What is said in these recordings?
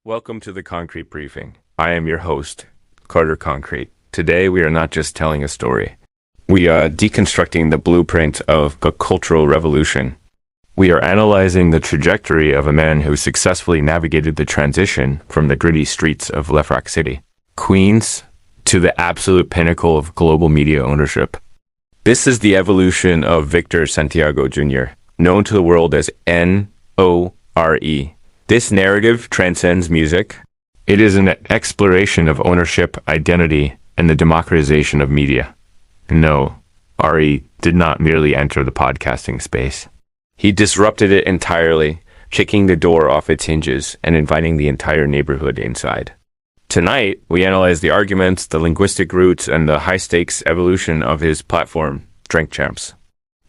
Welcome to the Concrete Briefing. I am your host, Carter Concrete. Today we are not just telling a story. We are deconstructing the blueprint of a cultural revolution. We are analyzing the trajectory of a man who successfully navigated the transition from the gritty streets of Lefrak City, Queens, to the absolute pinnacle of global media ownership. This is the evolution of Victor Santiago Jr., known to the world as N.O.R.E. This narrative transcends music. It is an exploration of ownership, identity, and the democratization of media. No, R.E. did not merely enter the podcasting space. He disrupted it entirely, kicking the door off its hinges and inviting the entire neighborhood inside. Tonight, we analyze the arguments, the linguistic roots, and the high-stakes evolution of his platform, Drink Champs.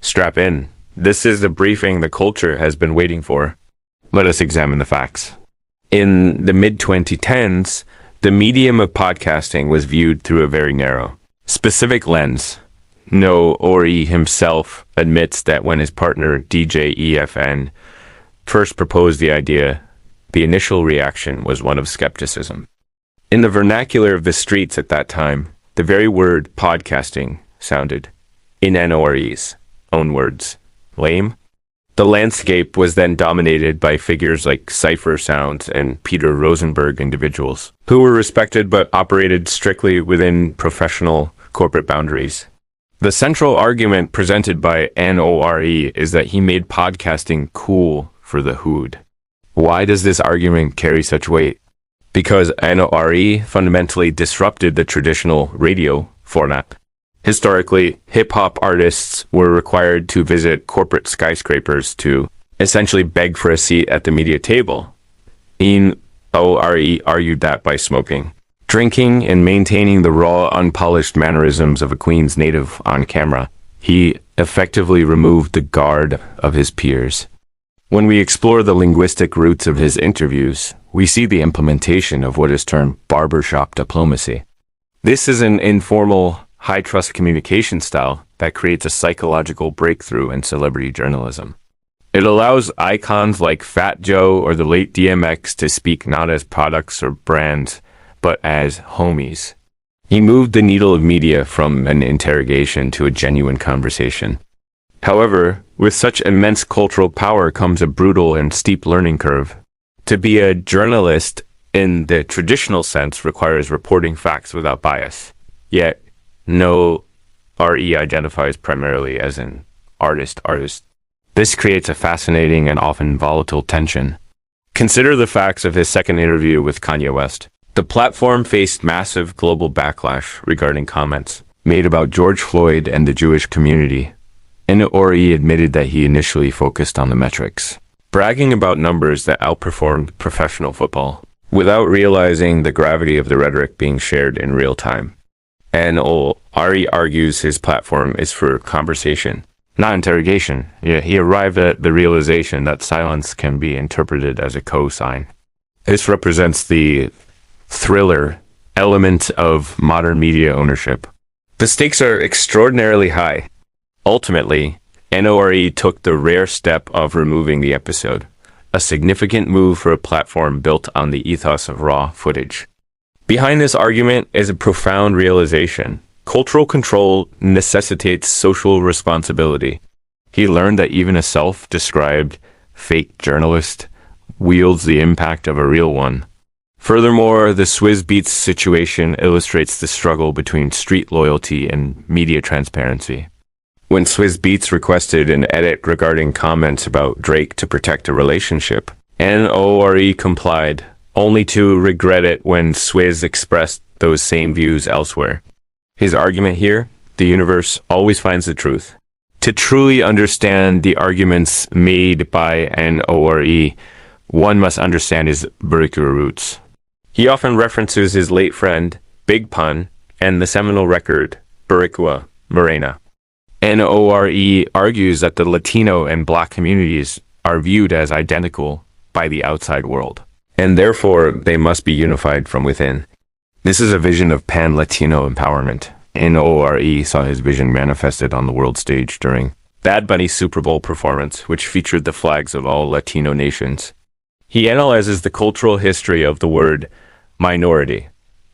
Strap in. This is the briefing the culture has been waiting for. Let us examine the facts. In the mid-2010s, the medium of podcasting was viewed through a very narrow, specific lens. N.O.R.E. himself admits that when his partner DJ EFN first proposed the idea, the initial reaction was one of skepticism. In the vernacular of the streets at that time, the very word podcasting sounded, in N.O.R.E.'s own words, lame. The landscape was then dominated by figures like Cypher Sounds and Peter Rosenberg individuals, who were respected but operated strictly within professional corporate boundaries. The central argument presented by N.O.R.E. is that he made podcasting cool for the hood. Why does this argument carry such weight? Because N.O.R.E. fundamentally disrupted the traditional radio format. Historically, hip-hop artists were required to visit corporate skyscrapers to essentially beg for a seat at the media table. N.O.R.E. argued that by smoking, drinking, and maintaining the raw, unpolished mannerisms of a Queens native on camera, he effectively removed the guard of his peers. When we explore the linguistic roots of his interviews, we see the implementation of what is termed barbershop diplomacy. This is an informal, high-trust communication style that creates a psychological breakthrough in celebrity journalism. It allows icons like Fat Joe or the late DMX to speak not as products or brands, but as homies. He moved the needle of media from an interrogation to a genuine conversation. However, with such immense cultural power comes a brutal and steep learning curve. To be a journalist in the traditional sense requires reporting facts without bias. Yet, N.O.R.E. identifies primarily as an artist. This creates a fascinating and often volatile tension. Consider the facts of his second interview with Kanye West. The platform faced massive global backlash regarding comments made about George Floyd and the Jewish community. N.O.R.E. admitted that he initially focused on the metrics, bragging about numbers that outperformed professional football, without realizing the gravity of the rhetoric being shared in real time. N.O.R.E. argues his platform is for conversation, not interrogation. He arrived at the realization that silence can be interpreted as a cosign. This represents the thriller element of modern media ownership. The stakes are extraordinarily high. Ultimately, N.O.R.E. took the rare step of removing the episode, a significant move for a platform built on the ethos of raw footage. Behind this argument is a profound realization. Cultural control necessitates social responsibility. He learned that even a self-described fake journalist wields the impact of a real one. Furthermore, the Swizz Beatz situation illustrates the struggle between street loyalty and media transparency. When Swizz Beatz requested an edit regarding comments about Drake to protect a relationship, N.O.R.E. complied, only to regret it when Swizz expressed those same views elsewhere. His argument here, the universe always finds the truth. To truly understand the arguments made by N.O.R.E., one must understand his vernacular roots. He often references his late friend, Big Pun, and the seminal record, Boricua Morena. N.O.R.E. argues that the Latino and Black communities are viewed as identical by the outside world, and therefore they must be unified from within. This is a vision of pan-Latino empowerment. N.O.R.E. saw his vision manifested on the world stage during Bad Bunny's Super Bowl performance, which featured the flags of all Latino nations. He analyzes the cultural history of the word minority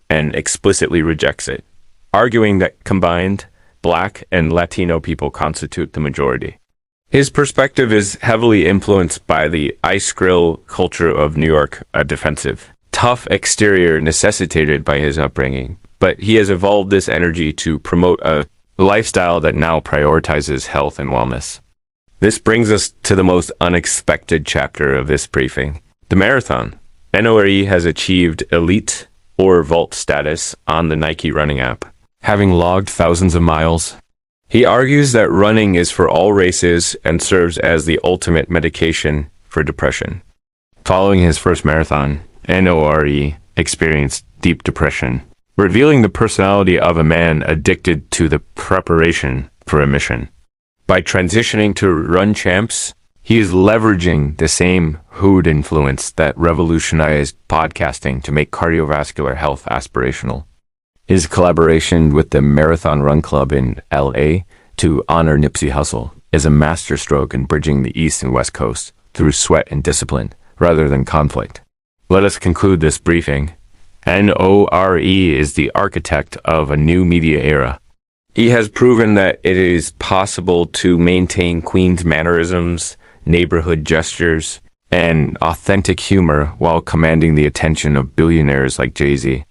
and explicitly rejects it, arguing that combined, Black and Latino people constitute the majority. His perspective is heavily influenced by the ice grill culture of New York, a defensive, tough exterior necessitated by his upbringing, but he has evolved this energy to promote a lifestyle that now prioritizes health and wellness. This brings us to the most unexpected chapter of this briefing, the marathon. N.O.R.E has achieved elite or vault status on the Nike running app, having logged thousands of miles. He argues that running is for all races and serves as the ultimate medication for depression. Following his first marathon, N.O.R.E experienced deep depression, revealing the personality of a man addicted to the preparation for a mission. By transitioning to Run Champs, he is leveraging the same hood influence that revolutionized podcasting to make cardiovascular health aspirational. His collaboration with the Marathon Run Club in LA to honor Nipsey Hussle is a masterstroke in bridging the East and West Coast through sweat and discipline rather than conflict. Let us conclude this briefing. N.O.R.E is the architect of a new media era. He has proven that it is possible to maintain Queen's mannerisms, neighborhood gestures, and authentic humor while commanding the attention of billionaires like Jay-Z.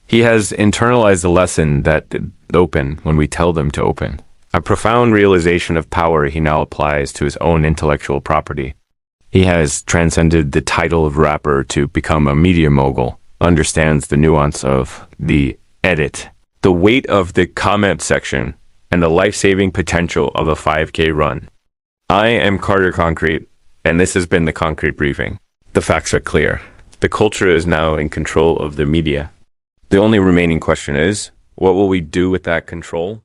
He has internalized the lesson that open when we tell them to open. A profound realization of power he now applies to his own intellectual property. He has transcended the title of rapper to become a media mogul, understands the nuance of the edit, the weight of the comment section, and the life-saving potential of a 5K run. I am Carter Concrete, and this has been the Concrete Briefing. The facts are clear. The culture is now in control of the media. The only remaining question is, what will we do with that control?